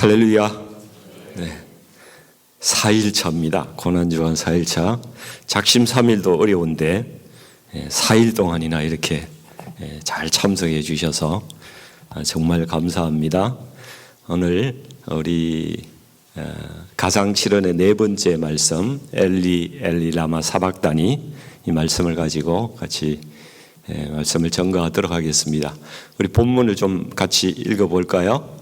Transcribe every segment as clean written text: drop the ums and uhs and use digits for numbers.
할렐루야. 네. 4일차입니다. 고난주간 4일차. 작심 3일도 어려운데 4일 동안이나 이렇게 잘 참석해 주셔서 정말 감사합니다. 오늘 우리 가상칠언의 네 번째 말씀 엘리 엘리 라마 사박다니, 이 말씀을 가지고 같이 말씀을 전가하도록 하겠습니다. 우리 본문을 좀 같이 읽어볼까요?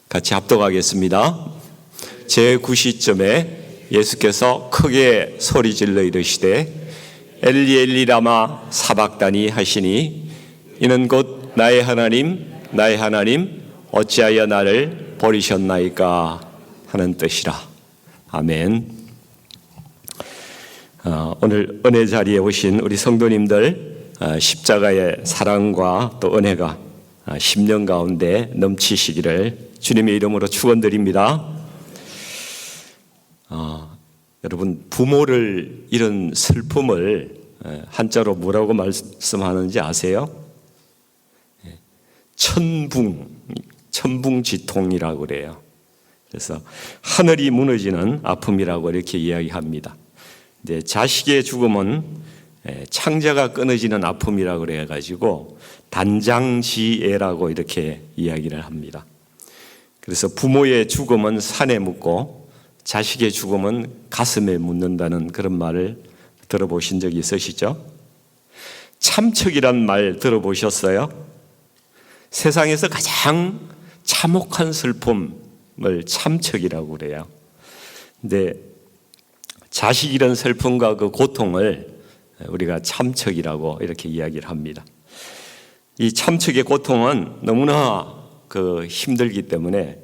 같이 합독하겠습니다. 제9시쯤에 예수께서 크게 소리질러 이르시되 엘리 엘리 라마 사박다니 하시니, 이는 곧 나의 하나님 나의 하나님 어찌하여 나를 버리셨나이까 하는 뜻이라. 아멘. 오늘 은혜 자리에 오신 우리 성도님들, 십자가의 사랑과 또 은혜가 10년 가운데 넘치시기를 주님의 이름으로 축원드립니다. 여러분, 부모를 잃은 슬픔을 한자로 뭐라고 말씀하는지 아세요? 천붕지통이라고 그래요. 그래서 하늘이 무너지는 아픔이라고 이렇게 이야기합니다. 근데 자식의 죽음은 창자가 끊어지는 아픔이라고 그래가지고 단장지애라고 이렇게 이야기를 합니다. 그래서 부모의 죽음은 산에 묻고 자식의 죽음은 가슴에 묻는다는 그런 말을 들어보신 적이 있으시죠? 참척이란 말 들어보셨어요? 세상에서 가장 참혹한 슬픔을 참척이라고 그래요. 근데 자식 잃은 슬픔과 그 고통을 우리가 참척이라고 이렇게 이야기를 합니다. 이 참척의 고통은 너무나 힘들기 때문에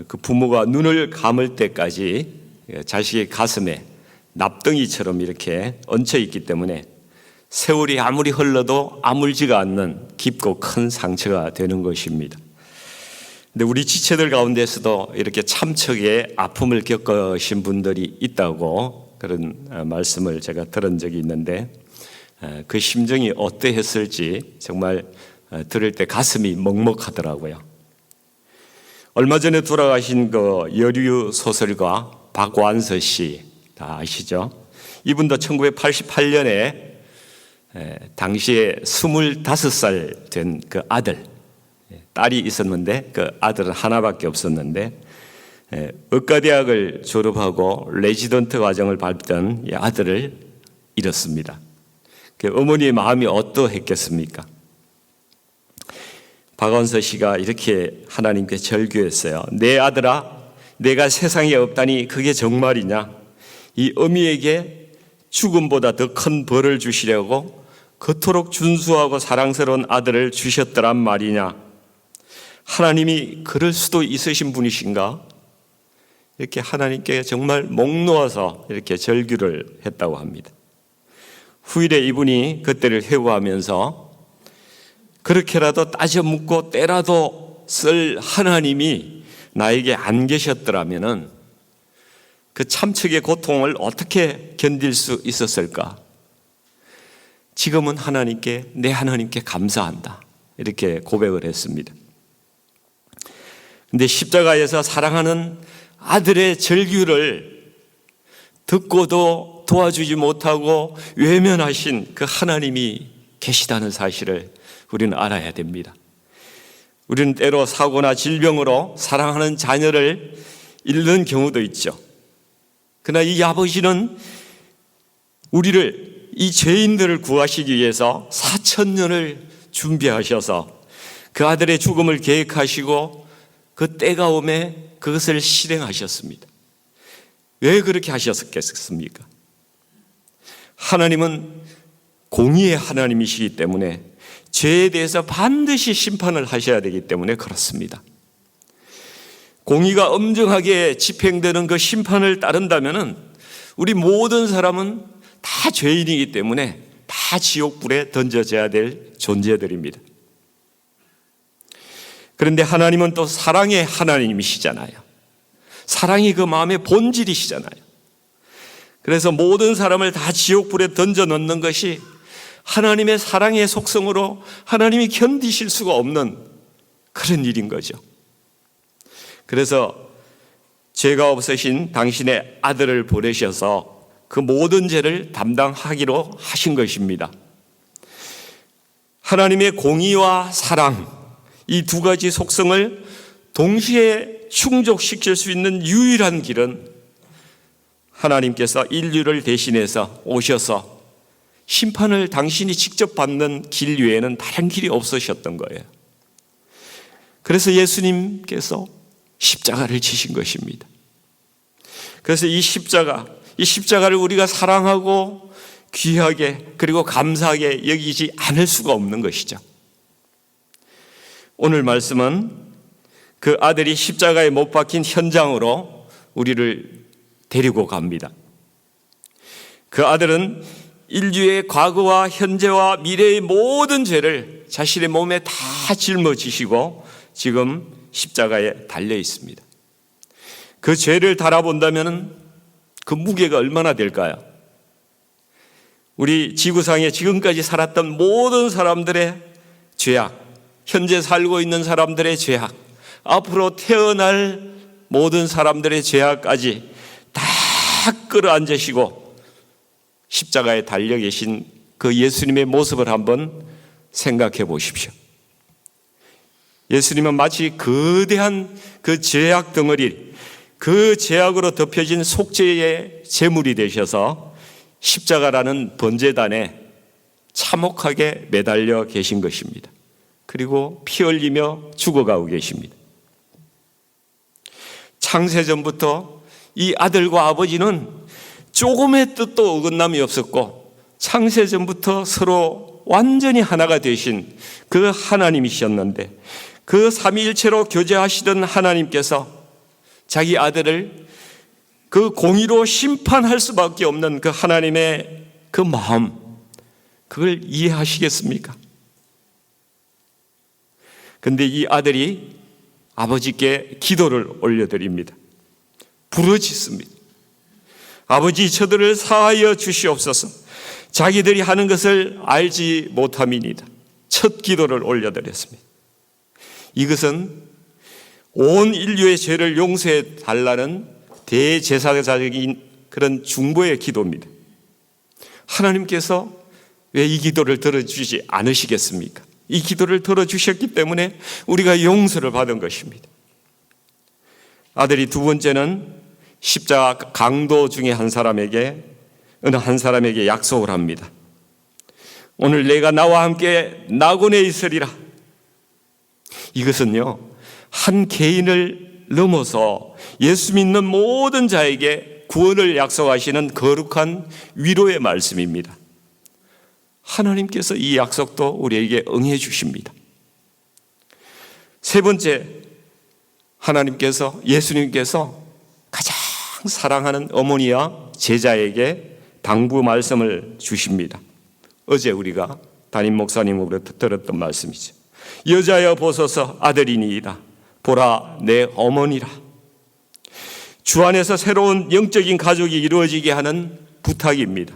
그 부모가 눈을 감을 때까지 자식의 가슴에 납덩이처럼 이렇게 얹혀 있기 때문에 세월이 아무리 흘러도 아물지가 않는 깊고 큰 상처가 되는 것입니다. 근데 우리 지체들 가운데서도 이렇게 참척의 아픔을 겪으신 분들이 있다고 그런 말씀을 제가 들은 적이 있는데, 그 심정이 어떠했을지 정말 들을 때 가슴이 먹먹하더라고요. 얼마 전에 돌아가신 그 여류 소설가 박완서 씨 다 아시죠? 이분도 1988년에 당시에 25살 된 그 딸이 있었는데, 그 아들은 하나밖에 없었는데 의과대학을 졸업하고 레지던트 과정을 밟던 이 아들을 잃었습니다. 그 어머니의 마음이 어떠했겠습니까? 박완서 씨가 이렇게 하나님께 절규했어요. 내 아들아, 내가 세상에 없다니 그게 정말이냐? 이 어미에게 죽음보다 더 큰 벌을 주시려고 그토록 준수하고 사랑스러운 아들을 주셨더란 말이냐? 하나님이 그럴 수도 있으신 분이신가? 이렇게 하나님께 정말 목 놓아서 이렇게 절규를 했다고 합니다. 후일에 이분이 그때를 회고하면서 그렇게라도 따져 묻고 때라도 쓸 하나님이 나에게 안 계셨더라면은 그 참척의 고통을 어떻게 견딜 수 있었을까? 지금은 내 하나님께 감사한다, 이렇게 고백을 했습니다. 근데 십자가에서 사랑하는 아들의 절규를 듣고도 도와주지 못하고 외면하신 그 하나님이 계시다는 사실을 우리는 알아야 됩니다. 우리는 때로 사고나 질병으로 사랑하는 자녀를 잃는 경우도 있죠. 그러나 이 아버지는 우리를, 이 죄인들을 구하시기 위해서 4000년을 준비하셔서 그 아들의 죽음을 계획하시고 그 때가 오매 그것을 실행하셨습니다. 왜 그렇게 하셨겠습니까? 하나님은 공의의 하나님이시기 때문에 죄에 대해서 반드시 심판을 하셔야 되기 때문에 그렇습니다. 공의가 엄정하게 집행되는 그 심판을 따른다면은 우리 모든 사람은 다 죄인이기 때문에 다 지옥불에 던져져야 될 존재들입니다. 그런데 하나님은 또 사랑의 하나님이시잖아요. 사랑이 그 마음의 본질이시잖아요. 그래서 모든 사람을 다 지옥불에 던져 넣는 것이 하나님의 사랑의 속성으로 하나님이 견디실 수가 없는 그런 일인 거죠. 그래서 죄가 없으신 당신의 아들을 보내셔서 그 모든 죄를 담당하기로 하신 것입니다. 하나님의 공의와 사랑, 이 두 가지 속성을 동시에 충족시킬 수 있는 유일한 길은 하나님께서 인류를 대신해서 오셔서 심판을 당신이 직접 받는 길 외에는 다른 길이 없으셨던 거예요. 그래서 예수님께서 십자가를 지신 것입니다. 그래서 이 십자가를 우리가 사랑하고 귀하게 그리고 감사하게 여기지 않을 수가 없는 것이죠. 오늘 말씀은 그 아들이 십자가에 못 박힌 현장으로 우리를 데리고 갑니다. 그 아들은 인류의 과거와 현재와 미래의 모든 죄를 자신의 몸에 다 짊어지시고 지금 십자가에 달려 있습니다. 그 죄를 달아본다면 그 무게가 얼마나 될까요? 우리 지구상에 지금까지 살았던 모든 사람들의 죄악, 현재 살고 있는 사람들의 죄악, 앞으로 태어날 모든 사람들의 죄악까지 다 끌어안으시고 십자가에 달려 계신 그 예수님의 모습을 한번 생각해 보십시오. 예수님은 마치 거대한 그 죄악 덩어리, 그 죄악으로 덮여진 속죄의 제물이 되셔서 십자가라는 번제단에 참혹하게 매달려 계신 것입니다. 그리고 피 흘리며 죽어가고 계십니다. 창세전부터 이 아들과 아버지는 조금의 뜻도 어긋남이 없었고 창세전부터 서로 완전히 하나가 되신 그 하나님이셨는데 그 삼위일체로 교제하시던 하나님께서 자기 아들을 그 공의로 심판할 수밖에 없는 그 하나님의 그 마음, 그걸 이해하시겠습니까? 그런데 이 아들이 아버지께 기도를 올려드립니다. 부르짖습니다. 아버지, 저들을 사하여 주시옵소서. 자기들이 하는 것을 알지 못함이니이다. 첫 기도를 올려드렸습니다. 이것은 온 인류의 죄를 용서해 달라는 대제사장적인 그런 중보의 기도입니다. 하나님께서 왜 이 기도를 들어주지 않으시겠습니까? 이 기도를 들어주셨기 때문에 우리가 용서를 받은 것입니다. 아들이 두 번째는 십자가 강도 중에 어느 한 사람에게 약속을 합니다. 오늘 내가 나와 함께 낙원에 있으리라. 이것은요, 한 개인을 넘어서 예수 믿는 모든 자에게 구원을 약속하시는 거룩한 위로의 말씀입니다. 하나님께서 이 약속도 우리에게 응해 주십니다. 세 번째, 예수님께서 가장 사랑하는 어머니와 제자에게 당부 말씀을 주십니다. 어제 우리가 담임 목사님으로부터 들었던 말씀이죠. 여자여 보소서 아들이니이다. 보라 내 어머니라. 주 안에서 새로운 영적인 가족이 이루어지게 하는 부탁입니다.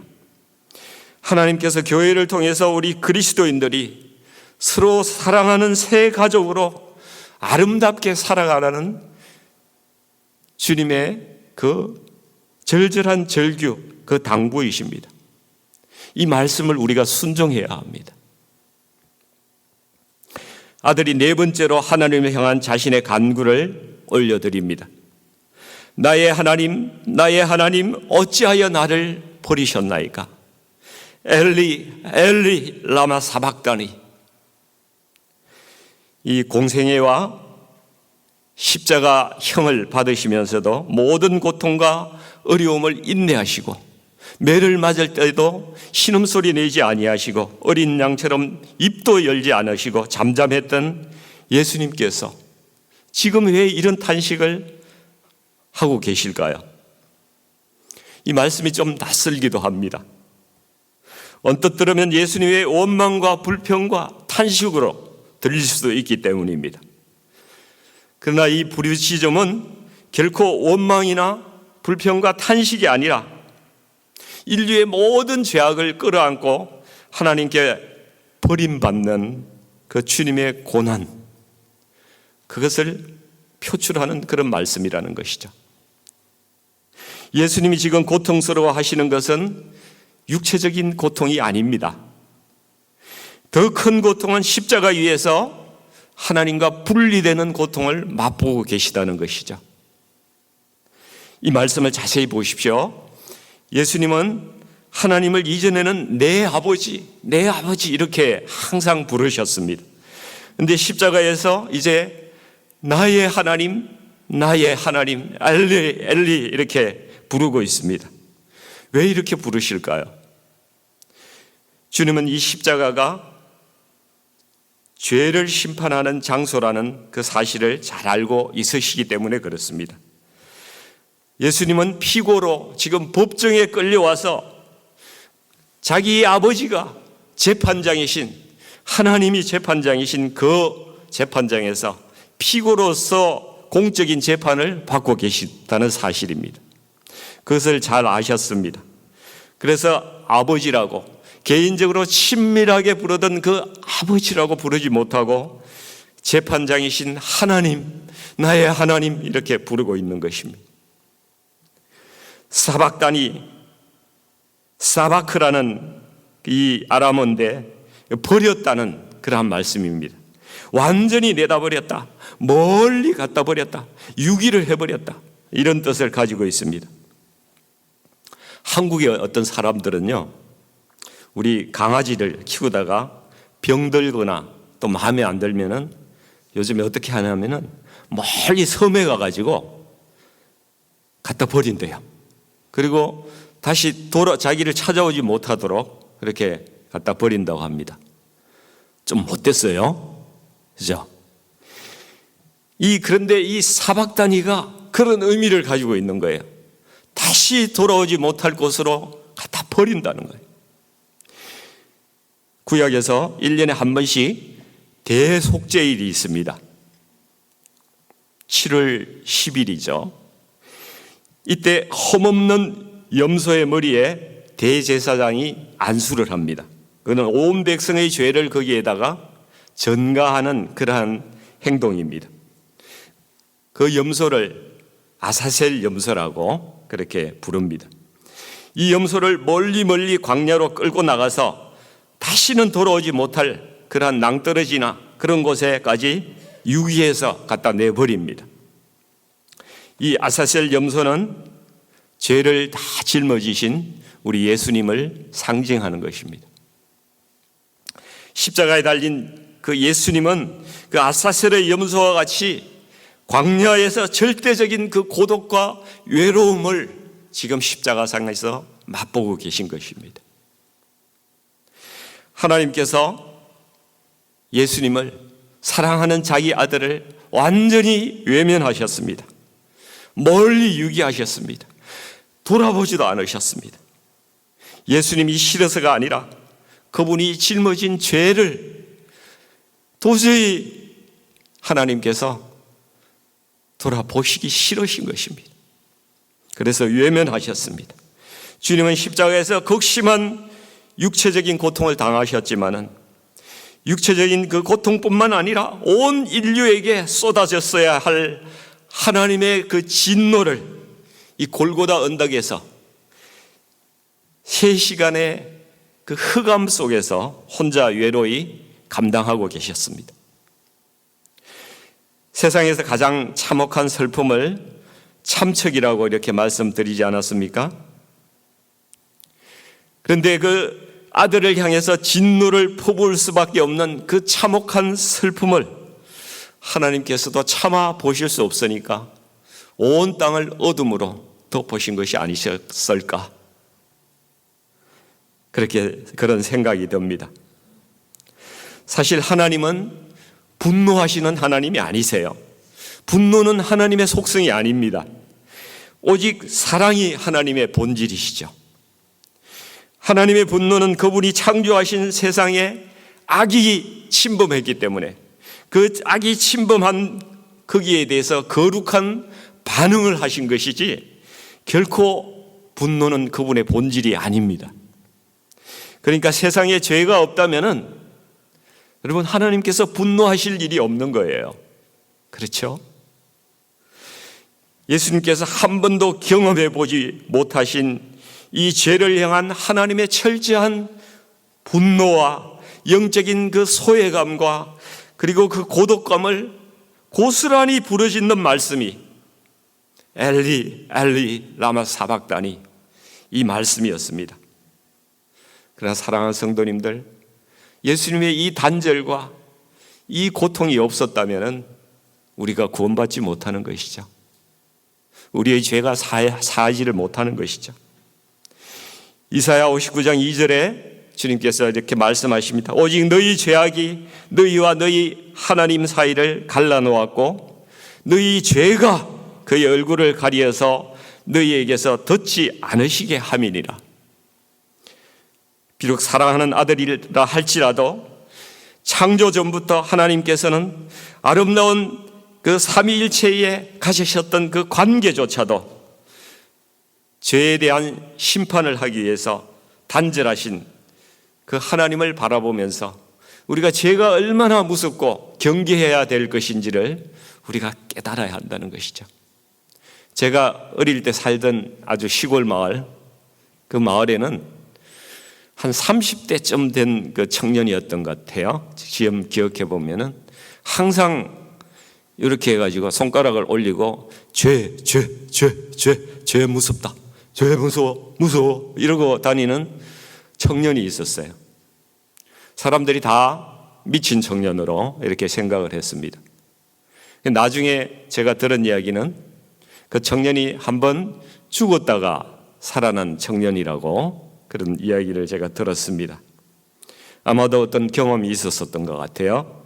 하나님께서 교회를 통해서 우리 그리스도인들이 서로 사랑하는 새 가족으로 아름답게 살아가라는 주님의 그 절절한 절규, 그 당부이십니다. 이 말씀을 우리가 순종해야 합니다. 아들이 네 번째로 하나님을 향한 자신의 간구를 올려드립니다. 나의 하나님, 나의 하나님, 어찌하여 나를 버리셨나이까? 엘리, 엘리, 라마 사박다니. 이 공생애와 십자가형을 받으시면서도 모든 고통과 어려움을 인내하시고 매를 맞을 때도 신음소리 내지 아니하시고 어린 양처럼 입도 열지 않으시고 잠잠했던 예수님께서 지금 왜 이런 탄식을 하고 계실까요? 이 말씀이 좀 낯설기도 합니다. 언뜻 들으면 예수님의 원망과 불평과 탄식으로 들릴 수도 있기 때문입니다. 그러나 이 부르짖음은 결코 원망이나 불평과 탄식이 아니라 인류의 모든 죄악을 끌어안고 하나님께 버림받는 그 주님의 고난, 그것을 표출하는 그런 말씀이라는 것이죠. 예수님이 지금 고통스러워 하시는 것은 육체적인 고통이 아닙니다. 더 큰 고통은 십자가 위에서 하나님과 분리되는 고통을 맛보고 계시다는 것이죠. 이 말씀을 자세히 보십시오. 예수님은 하나님을 이전에는 내 아버지 이렇게 항상 부르셨습니다. 그런데 십자가에서 이제 나의 하나님 엘리 이렇게 부르고 있습니다. 왜 이렇게 부르실까요? 주님은 이 십자가가 죄를 심판하는 장소라는 그 사실을 잘 알고 있으시기 때문에 그렇습니다. 예수님은 피고로 지금 법정에 끌려와서 자기 아버지가 재판장이신, 하나님이 재판장이신 그 재판장에서 피고로서 공적인 재판을 받고 계시다는 사실입니다. 그것을 잘 아셨습니다. 그래서 아버지라고 개인적으로 친밀하게 부르던 그 아버지라고 부르지 못하고 재판장이신 하나님, 나의 하나님 이렇게 부르고 있는 것입니다. 사박다니, 사바크라는 이 아람어인데 버렸다는 그러한 말씀입니다. 완전히 내다버렸다, 멀리 갖다 버렸다, 유기를 해버렸다, 이런 뜻을 가지고 있습니다. 한국의 어떤 사람들은요, 우리 강아지를 키우다가 병들거나 또 마음에 안 들면은 요즘에 어떻게 하냐면은 멀리 섬에 가가지고 갖다 버린대요. 그리고 다시 자기를 찾아오지 못하도록 그렇게 갖다 버린다고 합니다. 좀 못됐어요, 그죠? 그런데 이 사박다니가 그런 의미를 가지고 있는 거예요. 다시 돌아오지 못할 곳으로 갖다 버린다는 거예요. 구약에서 1년에 한 번씩 대속죄일이 있습니다. 7월 10일이죠. 이때 흠없는 염소의 머리에 대제사장이 안수를 합니다. 그는 온 백성의 죄를 거기에다가 전가하는 그러한 행동입니다. 그 염소를 아사셀 염소라고 그렇게 부릅니다. 이 염소를 멀리 광야로 끌고 나가서 다시는 돌아오지 못할 그러한 낭떠러지나 그런 곳에까지 유기해서 갖다 내버립니다. 이 아사셀 염소는 죄를 다 짊어지신 우리 예수님을 상징하는 것입니다. 십자가에 달린 그 예수님은 그 아사셀의 염소와 같이 광야에서 절대적인 그 고독과 외로움을 지금 십자가상에서 맛보고 계신 것입니다. 하나님께서 예수님을 사랑하는 자기 아들을 완전히 외면하셨습니다. 멀리 유기하셨습니다. 돌아보지도 않으셨습니다. 예수님이 싫어서가 아니라 그분이 짊어진 죄를 도저히 하나님께서 돌아보시기 싫으신 것입니다. 그래서 외면하셨습니다. 주님은 십자가에서 극심한 육체적인 고통을 당하셨지만은 육체적인 그 고통뿐만 아니라 온 인류에게 쏟아졌어야 할 하나님의 그 진노를 이 골고다 언덕에서 3시간의 그 흑암 속에서 혼자 외로이 감당하고 계셨습니다. 세상에서 가장 참혹한 슬픔을 참척이라고 이렇게 말씀드리지 않았습니까? 그런데 그 아들을 향해서 진노를 퍼부을 수밖에 없는 그 참혹한 슬픔을 하나님께서도 참아 보실 수 없으니까 온 땅을 어둠으로 덮으신 것이 아니셨을까? 그런 생각이 듭니다. 사실 하나님은 분노하시는 하나님이 아니세요. 분노는 하나님의 속성이 아닙니다. 오직 사랑이 하나님의 본질이시죠. 하나님의 분노는 그분이 창조하신 세상에 악이 침범했기 때문에 그 악이 침범한 거기에 대해서 거룩한 반응을 하신 것이지 결코 분노는 그분의 본질이 아닙니다. 그러니까 세상에 죄가 없다면은 여러분 하나님께서 분노하실 일이 없는 거예요. 그렇죠? 예수님께서 한 번도 경험해 보지 못하신 이 죄를 향한 하나님의 철저한 분노와 영적인 그 소외감과 그리고 그 고독감을 고스란히 부르짖는 말씀이 엘리 엘리 라마 사박다니, 이 말씀이었습니다. 그러나 사랑하는 성도님들, 예수님의 이 단절과 이 고통이 없었다면 우리가 구원받지 못하는 것이죠. 우리의 죄가 사하지를 못하는 것이죠. 이사야 59장 2절에 주님께서 이렇게 말씀하십니다. 오직 너희 죄악이 너희와 너희 하나님 사이를 갈라놓았고 너희 죄가 그의 얼굴을 가리어서 너희에게서 덧지 않으시게 함이니라. 비록 사랑하는 아들이라 할지라도 창조 전부터 하나님께서는 아름다운 그 삼위일체에 가지셨던 그 관계조차도 죄에 대한 심판을 하기 위해서 단절하신 그 하나님을 바라보면서 우리가 죄가 얼마나 무섭고 경계해야 될 것인지를 우리가 깨달아야 한다는 것이죠. 제가 어릴 때 살던 아주 시골 마을, 그 마을에는 한 30대쯤 된 그 청년이었던 것 같아요. 지금 기억해 보면은 항상 이렇게 해가지고 손가락을 올리고 죄 무섭다, 죄 무서워 이러고 다니는 청년이 있었어요. 사람들이 다 미친 청년으로 이렇게 생각을 했습니다. 나중에 제가 들은 이야기는 그 청년이 한번 죽었다가 살아난 청년이라고 그런 이야기를 제가 들었습니다. 아마도 어떤 경험이 있었던 것 같아요.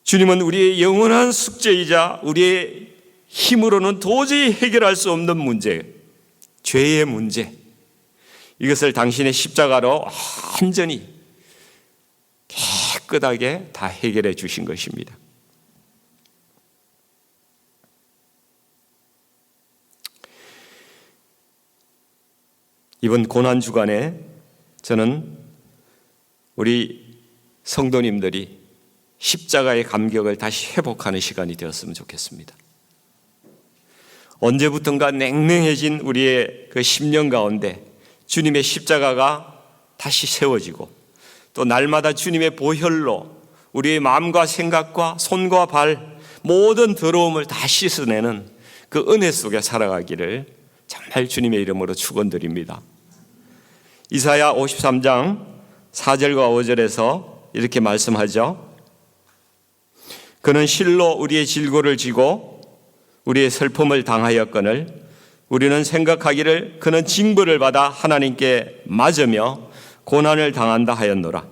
주님은 우리의 영원한 숙제이자 우리의 힘으로는 도저히 해결할 수 없는 문제, 죄의 문제, 이것을 당신의 십자가로 완전히 깨끗하게 다 해결해 주신 것입니다. 이번 고난주간에 저는 우리 성도님들이 십자가의 감격을 다시 회복하는 시간이 되었으면 좋겠습니다. 언제부턴가 냉랭해진 우리의 그 심령 가운데 주님의 십자가가 다시 세워지고 또 날마다 주님의 보혈로 우리의 마음과 생각과 손과 발 모든 더러움을 다 씻어내는 그 은혜 속에 살아가기를 정말 주님의 이름으로 축원드립니다. 이사야 53장 4절과 5절에서 이렇게 말씀하죠. 그는 실로 우리의 질고를 지고 우리의 슬픔을 당하였거늘 우리는 생각하기를 그는 징벌을 받아 하나님께 맞으며 고난을 당한다 하였노라.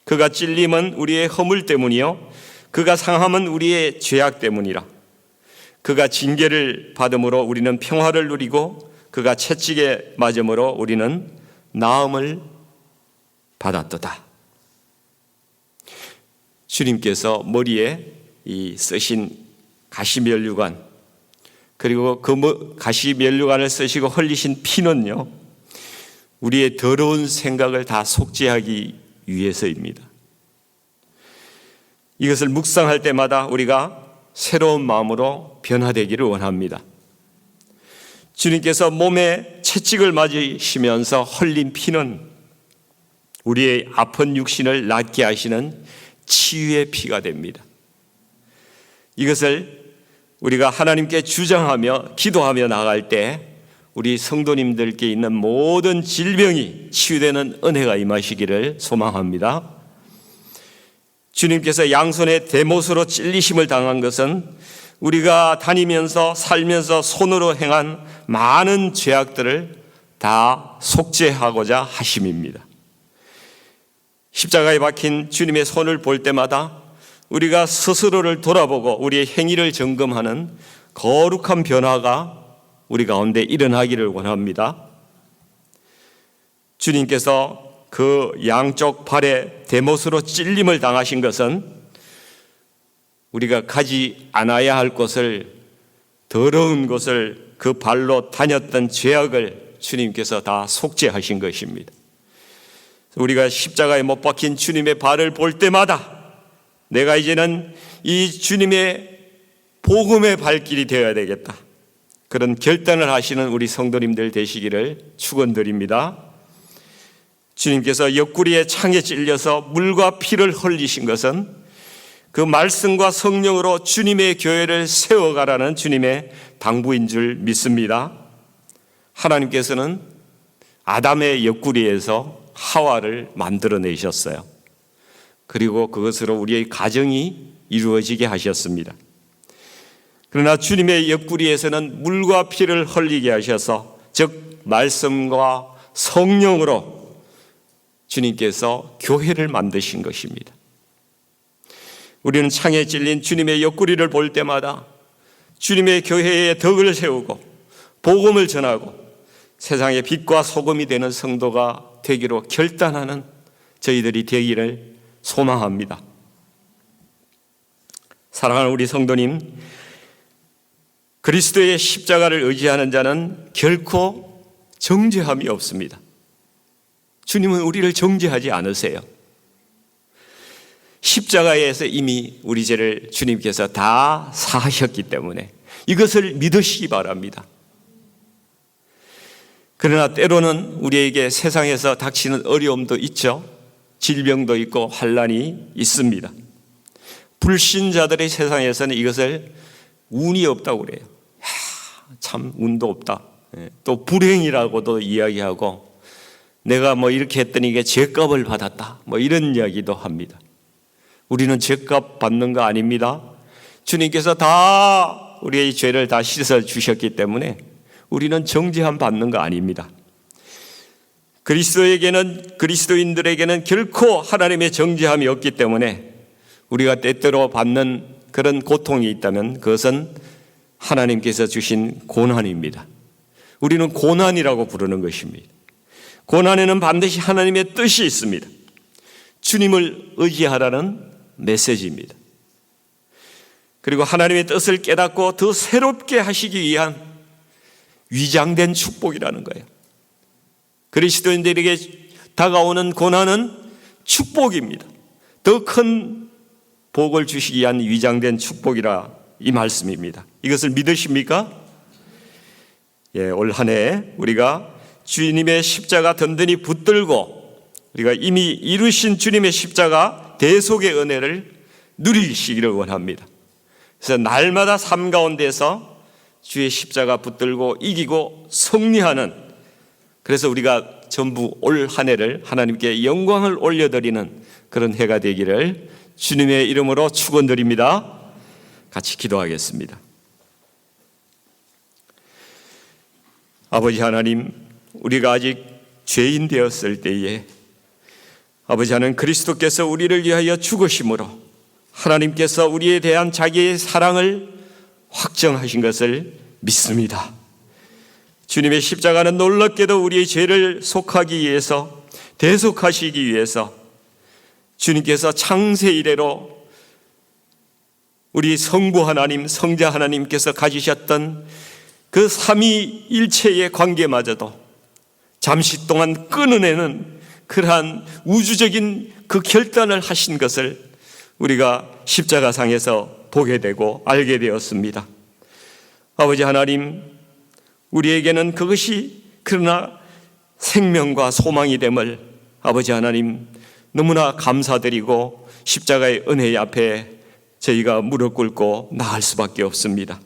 그가 찔림은 우리의 허물 때문이요 그가 상함은 우리의 죄악 때문이라. 그가 징계를 받음으로 우리는 평화를 누리고 그가 채찍에 맞음으로 우리는 나음을 받았도다. 주님께서 머리에 이 쓰신 가시면류관, 그리고 그 가시면류관을 쓰시고 흘리신 피는요 우리의 더러운 생각을 다 속죄하기 위해서입니다. 이것을 묵상할 때마다 우리가 새로운 마음으로 변화되기를 원합니다. 주님께서 몸에 채찍을 맞으시면서 흘린 피는 우리의 아픈 육신을 낫게 하시는 치유의 피가 됩니다. 이것을 우리가 하나님께 주장하며 기도하며 나갈 때 우리 성도님들께 있는 모든 질병이 치유되는 은혜가 임하시기를 소망합니다. 주님께서 양손에 대못으로 찔리심을 당한 것은 우리가 다니면서 살면서 손으로 행한 많은 죄악들을 다 속죄하고자 하심입니다. 십자가에 박힌 주님의 손을 볼 때마다 우리가 스스로를 돌아보고 우리의 행위를 점검하는 거룩한 변화가 우리 가운데 일어나기를 원합니다. 주님께서 그 양쪽 발에 대못으로 찔림을 당하신 것은 우리가 가지 않아야 할 곳을, 더러운 곳을 그 발로 다녔던 죄악을 주님께서 다 속죄하신 것입니다. 우리가 십자가에 못 박힌 주님의 발을 볼 때마다 내가 이제는 이 주님의 복음의 발길이 되어야 되겠다. 그런 결단을 하시는 우리 성도님들 되시기를 축원드립니다. 주님께서 옆구리에 창에 찔려서 물과 피를 흘리신 것은 그 말씀과 성령으로 주님의 교회를 세워가라는 주님의 당부인 줄 믿습니다. 하나님께서는 아담의 옆구리에서 하와를 만들어내셨어요. 그리고 그것으로 우리의 가정이 이루어지게 하셨습니다. 그러나 주님의 옆구리에서는 물과 피를 흘리게 하셔서, 즉 말씀과 성령으로 주님께서 교회를 만드신 것입니다. 우리는 창에 찔린 주님의 옆구리를 볼 때마다 주님의 교회에 덕을 세우고 복음을 전하고 세상의 빛과 소금이 되는 성도가 되기로 결단하는 저희들이 되기를 소망합니다. 사랑하는 우리 성도님, 그리스도의 십자가를 의지하는 자는 결코 정죄함이 없습니다. 주님은 우리를 정죄하지 않으세요. 십자가에서 이미 우리 죄를 주님께서 다 사하셨기 때문에 이것을 믿으시기 바랍니다. 그러나 때로는 우리에게 세상에서 닥치는 어려움도 있죠. 질병도 있고 환난이 있습니다. 불신자들의 세상에서는 이것을 운이 없다고 그래요. 참 운도 없다. 또 불행이라고도 이야기하고, 내가 이렇게 했더니 이게 죄값을 받았다, 이런 이야기도 합니다. 우리는 죄값 받는 거 아닙니다. 주님께서 다 우리의 죄를 다 씻어 주셨기 때문에 우리는 정죄함 받는 거 아닙니다. 그리스도인들에게는 결코 하나님의 정죄함이 없기 때문에 우리가 때때로 받는 그런 고통이 있다면 그것은 하나님께서 주신 고난입니다. 우리는 고난이라고 부르는 것입니다. 고난에는 반드시 하나님의 뜻이 있습니다. 주님을 의지하라는 메시지입니다. 그리고 하나님의 뜻을 깨닫고 더 새롭게 하시기 위한 위장된 축복이라는 거예요. 그리스도인들에게 다가오는 고난은 축복입니다. 더 큰 복을 주시기 위한 위장된 축복이라 이 말씀입니다. 이것을 믿으십니까? 올 한 해 우리가 주님의 십자가 든든히 붙들고 우리가 이미 이루신 주님의 십자가 대속의 은혜를 누리시기를 원합니다. 그래서 날마다 삶 가운데서 주의 십자가 붙들고 이기고 승리하는, 그래서 우리가 전부 올 한 해를 하나님께 영광을 올려드리는 그런 해가 되기를 주님의 이름으로 축원드립니다. 같이 기도하겠습니다. 아버지 하나님, 우리가 아직 죄인 되었을 때에 아버지 하나님, 그리스도께서 우리를 위하여 죽으심으로 하나님께서 우리에 대한 자기의 사랑을 확정하신 것을 믿습니다. 주님의 십자가는 놀랍게도 우리의 죄를 속하기 위해서, 대속하시기 위해서 주님께서 창세 이래로 우리 성부 하나님, 성자 하나님께서 가지셨던 그 삼위일체의 관계마저도 잠시 동안 끊어내는 그러한 우주적인 그 결단을 하신 것을 우리가 십자가상에서 보게 되고 알게 되었습니다. 아버지 하나님, 우리에게는 그것이 그러나 생명과 소망이 됨을 아버지 하나님 너무나 감사드리고 십자가의 은혜 앞에 저희가 무릎 꿇고 나갈 수밖에 없습니다.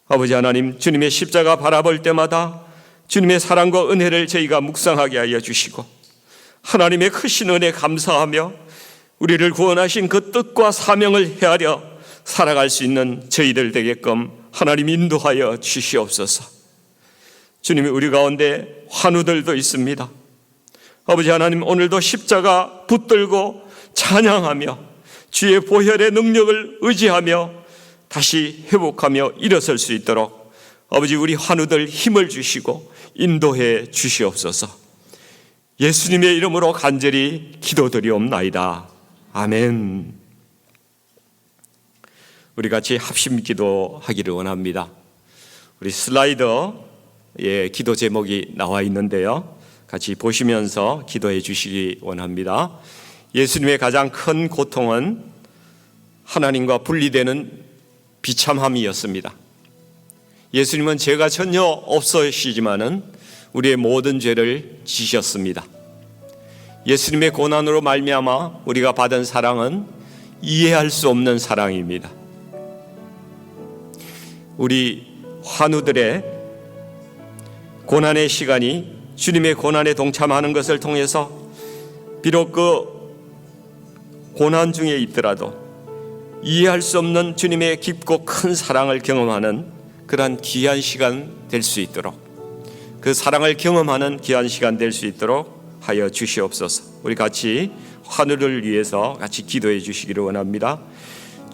아버지 하나님, 주님의 십자가 바라볼 때마다 주님의 사랑과 은혜를 저희가 묵상하게 하여 주시고, 하나님의 크신 은혜 감사하며 우리를 구원하신 그 뜻과 사명을 헤아려 살아갈 수 있는 저희들 되게끔 하나님 인도하여 주시옵소서. 주님이 우리 가운데 환우들도 있습니다. 아버지 하나님, 오늘도 십자가 붙들고 찬양하며 주의 보혈의 능력을 의지하며 다시 회복하며 일어설 수 있도록 아버지 우리 환우들 힘을 주시고 인도해 주시옵소서. 예수님의 이름으로 간절히 기도드리옵나이다. 아멘. 우리 같이 합심 기도하기를 원합니다. 우리 슬라이더에 기도 제목이 나와 있는데요, 같이 보시면서 기도해 주시기 원합니다. 예수님의 가장 큰 고통은 하나님과 분리되는 비참함이었습니다. 예수님은 죄가 전혀 없으시지만은 우리의 모든 죄를 지셨습니다. 예수님의 고난으로 말미암아 우리가 받은 사랑은 이해할 수 없는 사랑입니다. 우리 환우들의 고난의 시간이 주님의 고난에 동참하는 것을 통해서 비록 그 고난 중에 있더라도 이해할 수 없는 주님의 깊고 큰 사랑을 경험하는 그러한 귀한 시간 될 수 있도록, 그 사랑을 경험하는 귀한 시간 될 수 있도록 하여 주시옵소서. 우리 같이 환우를 위해서 같이 기도해 주시기를 원합니다.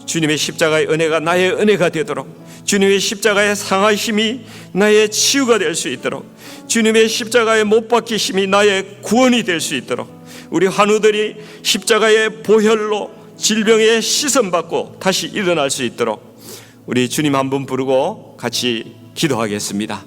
주님의 십자가의 은혜가 나의 은혜가 되도록, 주님의 십자가의 상하심이 나의 치유가 될 수 있도록, 주님의 십자가의 못 박히심이 나의 구원이 될 수 있도록, 우리 환우들이 십자가의 보혈로 질병에 씻음받고 다시 일어날 수 있도록 우리 주님 한 분 부르고 같이 기도하겠습니다.